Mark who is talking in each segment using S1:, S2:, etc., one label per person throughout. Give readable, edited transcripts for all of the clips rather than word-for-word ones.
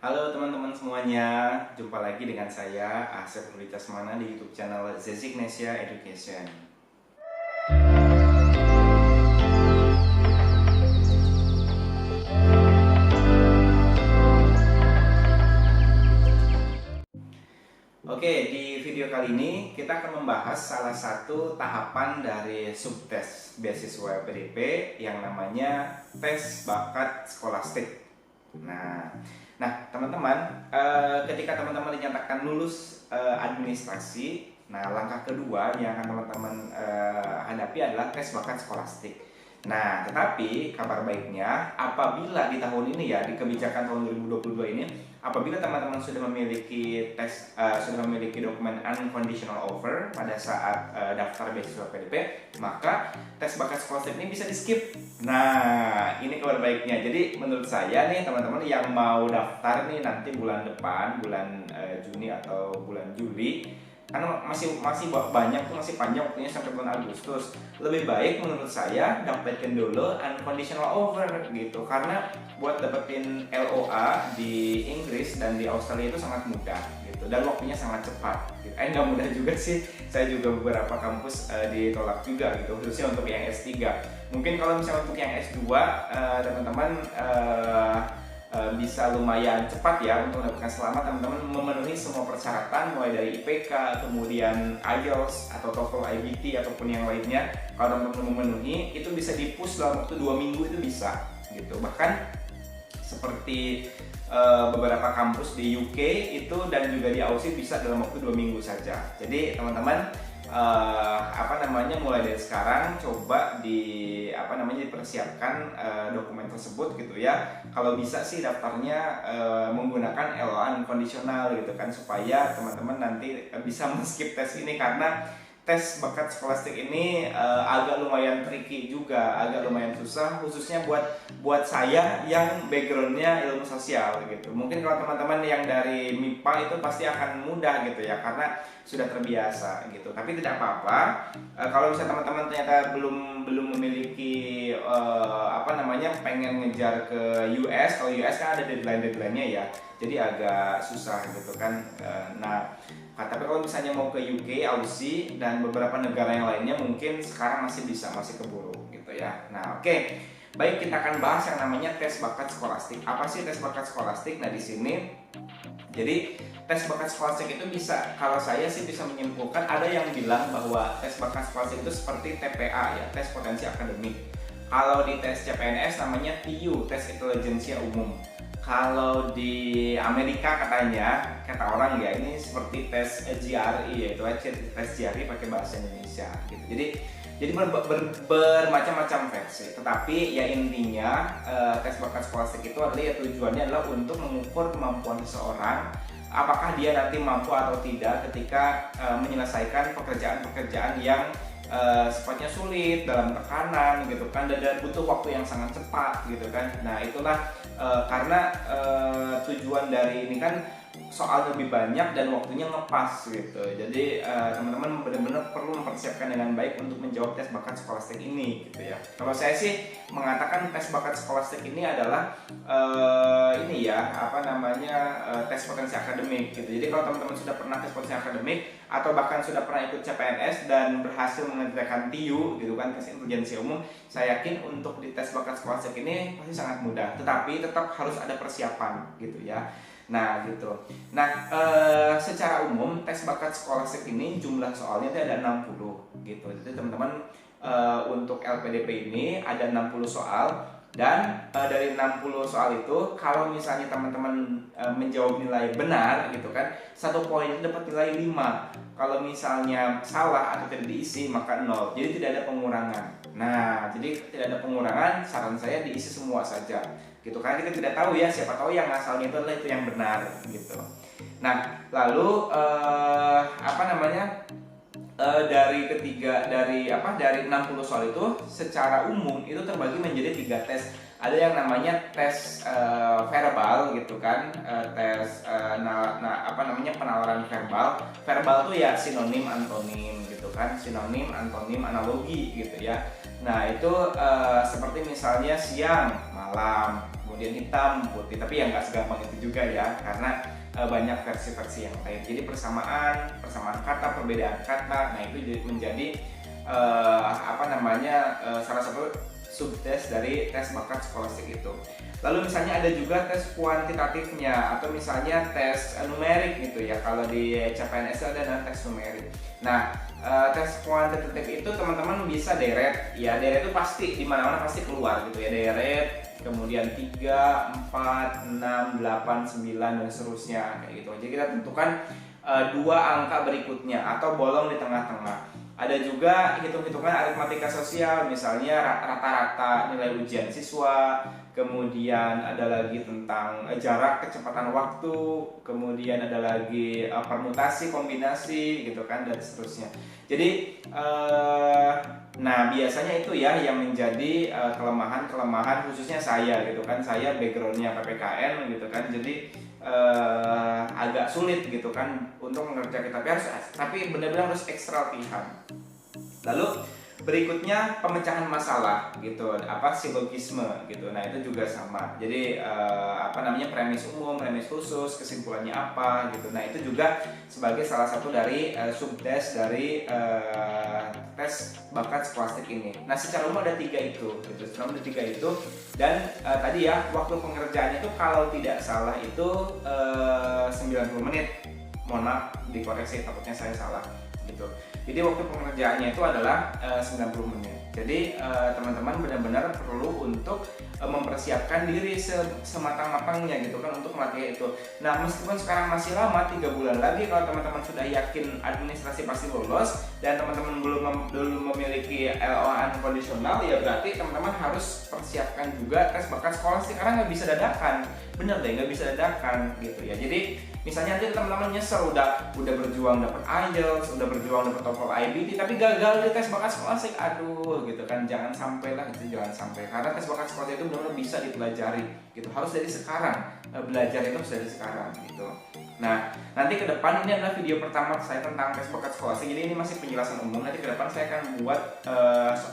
S1: Halo teman-teman semuanya, jumpa lagi dengan saya Asep Nurita Semana di YouTube channel Zezignesia Education. Oke, di video kali ini kita akan membahas salah satu tahapan dari subtes beasiswa PDP yang namanya tes bakat skolastik. Nah, teman-teman, ketika teman-teman dinyatakan lulus administrasi, nah langkah kedua yang akan teman-teman hadapi adalah tes bakat skolastik. Nah, tetapi kabar baiknya apabila di tahun ini ya, di kebijakan tahun 2022 ini, apabila teman-teman sudah memiliki sudah memiliki dokumen unconditional offer pada saat daftar beasiswa PDP, maka tes bakat skolastik ini bisa di-skip. Nah, ini kabar baiknya. Jadi menurut saya nih teman-teman yang mau daftar nih nanti bulan depan, bulan Juni atau bulan Juli, karena masih banyak tuh, masih panjang waktunya sampai bulan Agustus. Lebih baik menurut saya dapetin dulu unconditional offer gitu, karena buat dapetin LOA di Inggris dan di Australia itu sangat mudah gitu, dan waktunya sangat cepat gitu. Nggak mudah juga sih, saya juga beberapa kampus ditolak juga gitu, khususnya untuk yang S3. Mungkin kalau misalnya untuk yang S2 teman-teman bisa lumayan cepat ya untuk mendapatkan, selama teman-teman memenuhi semua persyaratan mulai dari IPK, kemudian IELTS atau TOEFL, IBT ataupun yang lainnya. Kalau teman-teman memenuhi itu bisa di-push dalam waktu 2 minggu itu bisa gitu. Bahkan seperti beberapa kampus di UK itu dan juga di Aussie bisa dalam waktu 2 minggu saja. Jadi teman-teman mulai dari sekarang coba dipersiapkan dokumen tersebut gitu ya. Kalau bisa sih daftarnya menggunakan LOA unconditional gitu kan, supaya teman-teman nanti bisa men-skip tes ini, karena tes bakat skolastik ini agak lumayan tricky juga, agak lumayan susah, khususnya buat saya yang backgroundnya ilmu sosial gitu. Mungkin kalau teman-teman yang dari MIPA itu pasti akan mudah gitu ya, karena sudah terbiasa gitu. Tapi tidak apa-apa kalau misalnya teman-teman ternyata belum memiliki pengen ngejar ke US. Kalau US kan ada deadline-nya ya, jadi agak susah gitu kan. Tapi kalau misalnya mau ke UK, Aussie, dan beberapa negara yang lainnya mungkin sekarang masih keburu gitu ya. Nah, oke. Baik, kita akan bahas yang namanya tes bakat skolastik. Apa sih tes bakat skolastik? Nah, di sini jadi tes bakat skolastik itu bisa, kalau saya sih bisa menyimpulkan, ada yang bilang bahwa tes bakat skolastik itu seperti TPA ya, tes potensi akademik. Kalau di tes CPNS namanya TU, tes intelijensia umum. Kalau di Amerika katanya, kata orang ya, ini seperti tes GRE, yaitu tes GRE pakai bahasa Indonesia gitu. Jadi bermacam-macam versi. Tetapi ya intinya tes bakat skolastik itu adalah ya tujuannya adalah untuk mengukur kemampuan seseorang, apakah dia nanti mampu atau tidak ketika menyelesaikan pekerjaan-pekerjaan yang sifatnya sulit, dalam tekanan gitu kan, dan butuh waktu yang sangat cepat gitu kan. Nah itulah karena tujuan dari ini kan soal lebih banyak dan waktunya ngepas gitu. Jadi teman-teman benar-benar perlu mempersiapkan dengan baik untuk menjawab tes bakat skolastik ini gitu ya. Kalau saya sih mengatakan tes bakat skolastik ini adalah tes potensi akademik gitu. Jadi kalau teman-teman sudah pernah tes potensi akademik atau bahkan sudah pernah ikut CPNS dan berhasil mengerjakan TIU gitu kan, tes intelijensi umum, saya yakin untuk di tes bakat skolastik ini pasti sangat mudah. Tetapi tetap harus ada persiapan gitu ya. Nah gitu. Secara umum tes bakat skolastik ini jumlah soalnya itu ada 60 gitu. Jadi teman-teman untuk LPDP ini ada 60 soal, dan dari 60 soal itu kalau misalnya teman-teman menjawab nilai benar gitu kan, 1 poin itu dapat nilai 5. Kalau misalnya salah atau tidak diisi maka 0. Jadi tidak ada pengurangan. Nah, jadi tidak ada pengurangan, saran saya diisi semua saja gitu, karena kita tidak tahu ya, siapa tahu yang asalnya itu adalah itu yang benar gitu. Nah, lalu dari 60 soal itu secara umum itu terbagi menjadi 3 tes. Ada yang namanya tes verbal gitu kan, penawaran verbal. Verbal tuh ya sinonim antonim gitu kan, sinonim antonim analogi gitu ya. Nah itu seperti misalnya siang malam, kemudian hitam, putih, tapi yang nggak segampang itu juga ya, karena banyak versi-versi yang lain. Jadi persamaan kata, perbedaan kata, nah itu menjadi salah satu subtes dari tes bakat skolastik itu. Lalu misalnya ada juga tes kuantitatifnya atau misalnya tes numerik gitu ya. Kalau di CPNS ada tes numerik. Nah, tes kuantitatif itu teman-teman bisa deret. Ya, deret itu pasti di mana-mana pasti keluar gitu ya. Deret, kemudian 3, 4, 6, 8, 9 dan seterusnya kayak gitu. Jadi kita tentukan dua angka berikutnya atau bolong di tengah-tengah. Ada juga hitung-hitungan aritmatika sosial, misalnya rata-rata nilai ujian siswa, kemudian ada lagi tentang jarak kecepatan waktu, kemudian ada lagi permutasi, kombinasi gitu kan, dan seterusnya. Jadi nah biasanya itu ya yang menjadi kelemahan khususnya saya gitu kan, saya backgroundnya PPKN gitu kan, jadi agak sulit gitu kan untuk mengerjakan, tapi benar-benar harus ekstra latihan. Lalu berikutnya pemecahan masalah gitu, silogisme gitu. Nah itu juga sama. Jadi premis umum, premis khusus, kesimpulannya apa gitu. Nah itu juga sebagai salah satu dari subtes dari tes bakat skolastik ini. Nah secara umum ada 3 itu gitu. Secara umum ada 3 itu, dan tadi ya waktu pengerjaannya itu kalau tidak salah itu 90 menit. Mohon maaf dikoreksi, takutnya saya salah gitu. Jadi waktu pengerjaannya itu adalah 90 menit. Jadi teman-teman benar-benar perlu untuk mempersiapkan diri sematang-matangnya gitu kan untuk melatih itu. Nah meskipun sekarang masih lama 3 bulan lagi, kalau teman-teman sudah yakin administrasi pasti lolos dan teman-teman belum memiliki LOA kondisional, ya berarti teman-teman harus persiapkan juga tes bakat skolastik karena nggak bisa dadakan. Bener deh, nggak bisa dadakan gitu ya. Jadi misalnya nanti teman-teman nyesel udah berjuang dapat IELTS, udah berjuang dapat TOEFL IBT, tapi gagal di tes bakat skolastik, aduh gitu kan, jangan sampai lah itu, jangan sampai, karena tes bakat skolastik itu benar-benar bisa dipelajari gitu, harus dari sekarang, belajar itu harus dari sekarang gitu. Nah nanti ke depan ini adalah video pertama saya tentang tes bakat skolastik, jadi ini masih penjelasan umum. Nanti ke depan saya akan buat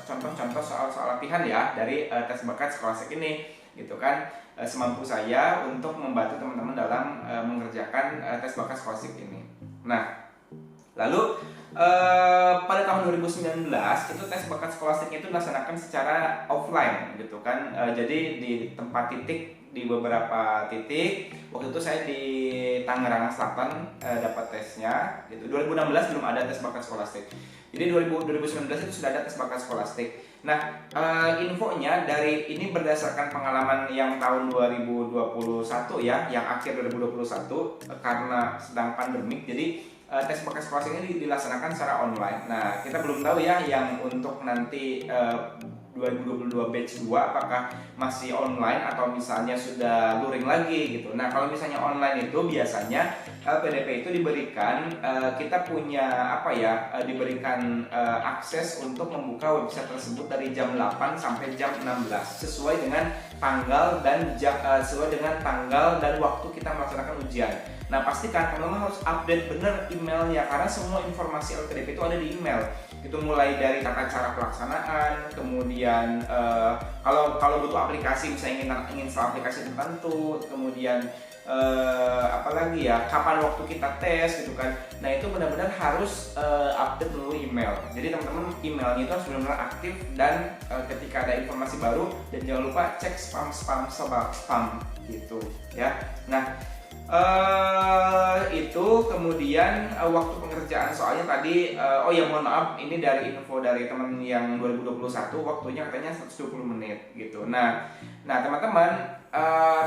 S1: contoh-contoh soal-soal latihan ya dari tes bakat skolastik ini gitu kan, semampu saya untuk membantu teman-teman dalam mengerjakan tes bakat skolastik ini. Nah, lalu pada tahun 2019 itu tes bakat skolastik itu dilaksanakan secara offline gitu kan. Jadi di tempat titik, di beberapa titik. Waktu itu saya di Tangerang Selatan dapat tesnya gitu. 2016 belum ada tes bakat skolastik. Jadi 2019 itu sudah ada tes bakat skolastik. Nah, infonya dari ini berdasarkan pengalaman yang tahun 2021 ya, yang akhir 2021 karena sedang pandemik. Jadi tes bakat skolastik ini dilaksanakan secara online. Nah, kita belum tahu ya yang untuk nanti 2022 batch 2 apakah masih online atau misalnya sudah luring lagi gitu. Nah kalau misalnya online itu biasanya LPDP itu diberikan kita punya diberikan akses untuk membuka website tersebut dari jam 8 sampai jam 16 sesuai dengan tanggal dan waktu kita melaksanakan ujian. Nah pastikan teman-teman harus update bener emailnya karena semua informasi LPDP itu ada di email. Itu mulai dari tata cara pelaksanaan, kemudian kalau butuh aplikasi misalnya ingin install aplikasi tertentu, kemudian kapan waktu kita tes gitu kan. Nah itu benar-benar harus update melalui email. Jadi teman-teman emailnya itu harus benar-benar aktif dan ketika ada informasi baru, dan jangan lupa cek spam gitu ya. Nah itu kemudian waktu pengerjaan soalnya tadi mohon maaf ini dari info dari teman yang 2021 waktunya katanya 120 menit gitu. Nah teman-teman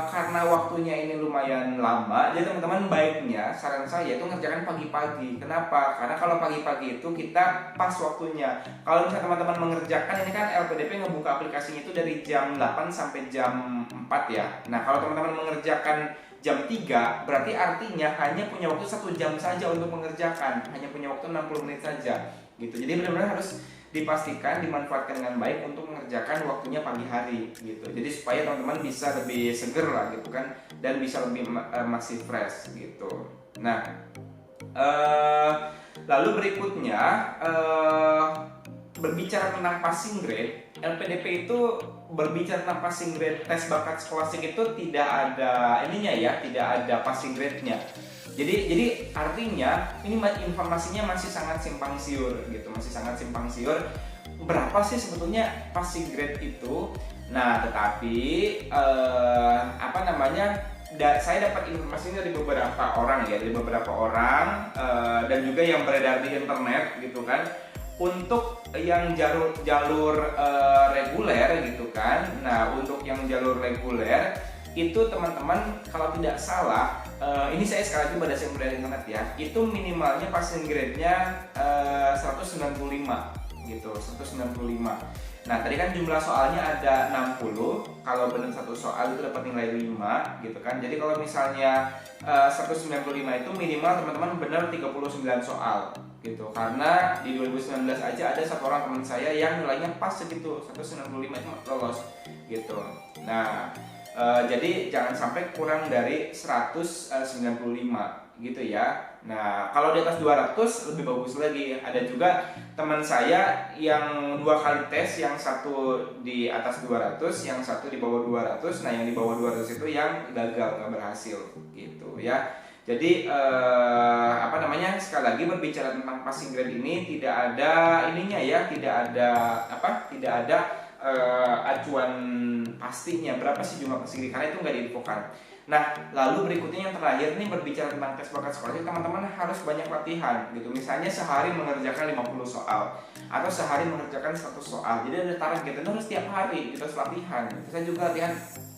S1: karena waktunya ini lumayan lama, jadi teman-teman baiknya saran saya itu ngerjakan pagi-pagi. Kenapa? Karena kalau pagi-pagi itu kita pas waktunya. Kalau misalnya teman-teman mengerjakan ini kan LPDP ngebuka aplikasinya itu dari jam 8 sampai jam 4 ya. Nah kalau teman-teman mengerjakan jam 3 berarti artinya hanya punya waktu 1 jam saja untuk mengerjakan, hanya punya waktu 60 menit saja gitu. Jadi benar-benar harus dipastikan dimanfaatkan dengan baik untuk mengerjakan waktunya pagi hari gitu. Jadi supaya teman-teman bisa lebih seger lah gitu kan, dan bisa lebih masih fresh gitu. Nah lalu berikutnya berbicara tentang passing grade, LPDP itu berbicara tentang passing grade tes bakat skolastik itu tidak ada ininya ya, tidak ada passing grade-nya. Jadi artinya ini informasinya masih sangat simpang siur gitu, masih sangat simpang siur. Berapa sih sebetulnya passing grade itu? Nah, tetapi saya dapat informasi ini dari beberapa orang ya, dan juga yang beredar di internet gitu kan. Untuk yang jalur reguler gitu kan. Nah, untuk yang jalur reguler itu teman-teman kalau tidak salah, ini saya sekali lagi berdasarkan dari internet ya, itu minimalnya passing grade-nya 195 gitu, 195. Nah, tadi kan jumlah soalnya ada 60. Kalau benar satu soal itu dapat nilai 5 gitu kan. Jadi kalau misalnya 195 itu minimal teman-teman benar 39 soal gitu. Karena di 2019 aja ada satu orang teman saya yang nilainya pas segitu, 195 itu lolos gitu. Nah, jadi jangan sampai kurang dari 195 gitu ya. Nah, kalau di atas 200 lebih bagus lagi. Ada juga teman saya yang 2 kali tes, yang satu di atas 200, yang satu di bawah 200. Nah, yang di bawah 200 itu yang gagal, nggak berhasil gitu ya. Jadi sekali lagi berbicara tentang passing grade ini tidak ada ininya ya, tidak ada acuan pastinya berapa sih jumlah passing grade, karena itu nggak diinfokan. Nah, lalu berikutnya yang terakhir nih, berbicara tentang tes bakat skolastik, teman-teman harus banyak latihan gitu. Misalnya sehari mengerjakan 50 soal atau sehari mengerjakan 100 soal. Jadi ada target gitu, harus setiap hari kita harus latihan.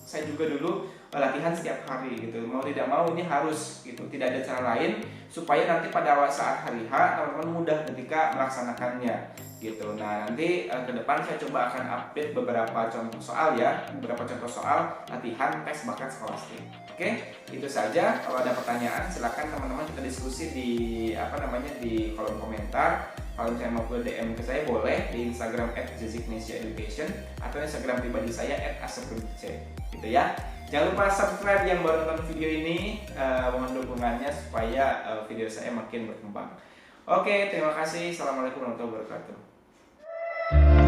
S1: Saya juga dulu latihan setiap hari gitu. Mau tidak mau ini harus gitu. Tidak ada cara lain supaya nanti pada saat hari H teman-teman mudah ketika melaksanakannya gitu. Nah, nanti ke depan saya coba akan update beberapa contoh soal ya, beberapa contoh soal latihan tes bakat skolastik. Oke, itu saja. Kalau ada pertanyaan silakan teman-teman kita diskusi di di kolom komentar. Kalau misalnya mau ke DM ke saya boleh di Instagram @zezignesiaeducation atau Instagram pribadi saya @aseprodc gitu ya. Jangan lupa subscribe yang baru nonton video ini, mohon dukungannya supaya video saya makin berkembang. Oke, terima kasih. Assalamualaikum warahmatullahi wabarakatuh.